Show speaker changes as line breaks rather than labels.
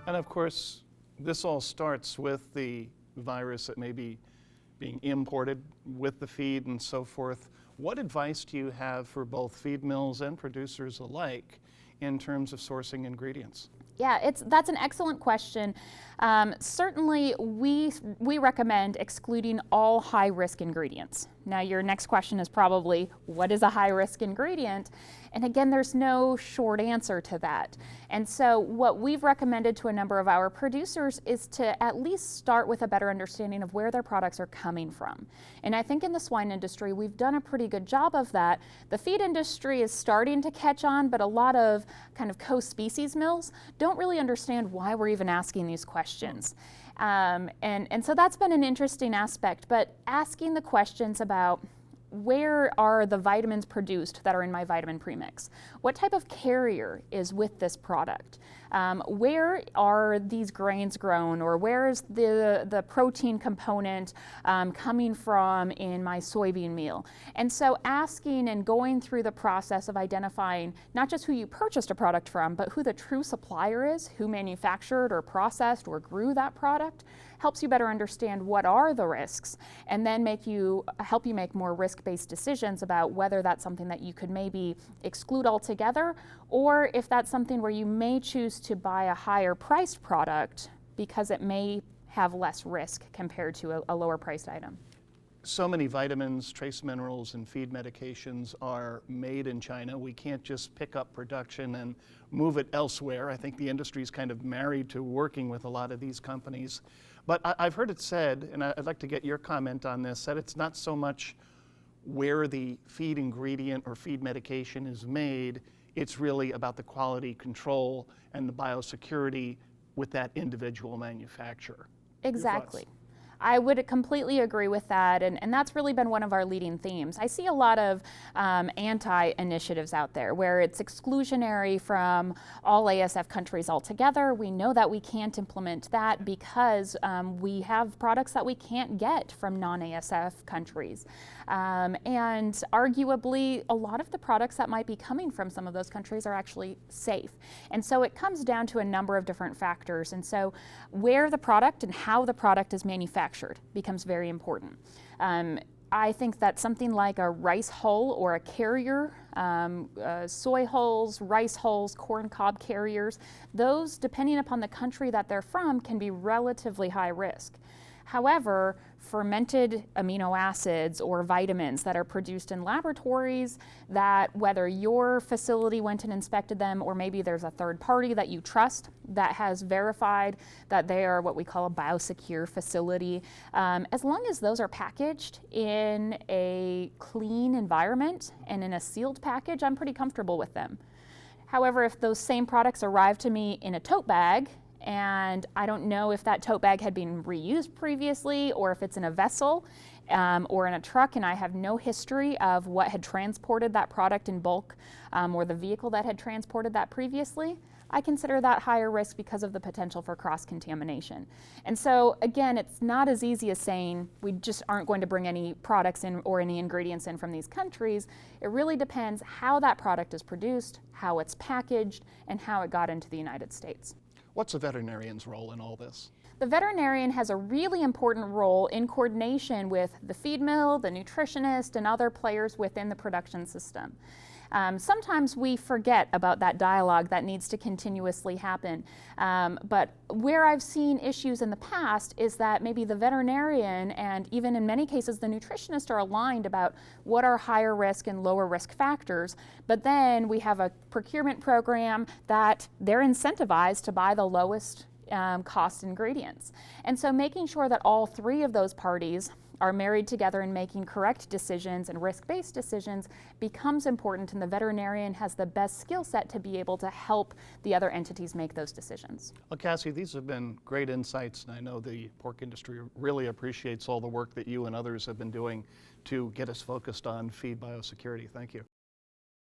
And of course, this all starts with the virus that may be being imported with the feed and so forth. What advice do you have for both feed mills and producers alike in terms of sourcing ingredients?
Yeah, that's an excellent question. Certainly, we recommend excluding all high-risk ingredients. Now, your next question is probably, what is a high-risk ingredient? And again, there's no short answer to that. And so what we've recommended to a number of our producers is to at least start with a better understanding of where their products are coming from. And I think in the swine industry, we've done a pretty good job of that. The feed industry is starting to catch on, but a lot of kind of co-species mills don't really understand why we're even asking these questions. And so that's been an interesting aspect, but asking the questions about where are the vitamins produced that are in my vitamin premix? What type of carrier is with this product? Where are these grains grown, or where is the protein component coming from in my soybean meal? And so asking and going through the process of identifying not just who you purchased a product from, but who the true supplier is, who manufactured or processed or grew that product, helps you better understand what are the risks, and then help you make more risk-based decisions about whether that's something that you could maybe exclude altogether, or if that's something where you may choose to buy a higher priced product because it may have less risk compared to a lower priced item.
So many vitamins, trace minerals, and feed medications are made in China. We can't just pick up production and move it elsewhere. I think the industry is kind of married to working with a lot of these companies. But I've heard it said, and I'd like to get your comment on this, that it's not so much where the feed ingredient or feed medication is made, it's really about the quality control and the biosecurity with that individual manufacturer.
Exactly. I would completely agree with that, and that's really been one of our leading themes. I see a lot of anti-initiatives out there where it's exclusionary from all ASF countries altogether. We know that we can't implement that because we have products that we can't get from non-ASF countries. And arguably, a lot of the products that might be coming from some of those countries are actually safe. And so it comes down to a number of different factors. And so where the product and how the product is manufactured becomes very important. I think that something like a rice hull or a carrier, soy hulls, rice hulls, corn cob carriers, those, depending upon the country that they're from, can be relatively high risk. However, fermented amino acids or vitamins that are produced in laboratories, that whether your facility went and inspected them, or maybe there's a third party that you trust that has verified that they are what we call a biosecure facility, as long as those are packaged in a clean environment and in a sealed package, I'm pretty comfortable with them. However, if those same products arrive to me in a tote bag, and I don't know if that tote bag had been reused previously, or if it's in a vessel or in a truck, and I have no history of what had transported that product in bulk or the vehicle that had transported that previously, I consider that higher risk because of the potential for cross-contamination. And so again, it's not as easy as saying we just aren't going to bring any products in or any ingredients in from these countries. It really depends how that product is produced, how it's packaged, and how it got into the United States.
What's a veterinarian's role in all this?
The veterinarian has a really important role in coordination with the feed mill, the nutritionist, and other players within the production system. Sometimes we forget about that dialogue that needs to continuously happen. But where I've seen issues in the past is that maybe the veterinarian and even in many cases the nutritionist are aligned about what are higher risk and lower risk factors, but then we have a procurement program that they're incentivized to buy the lowest cost ingredients. And so making sure that all three of those parties are married together and making correct decisions and risk-based decisions becomes important, and the veterinarian has the best skill set to be able to help the other entities make those decisions.
Well, Cassie, these have been great insights, and I know the pork industry really appreciates all the work that you and others have been doing to get us focused on feed biosecurity. Thank you.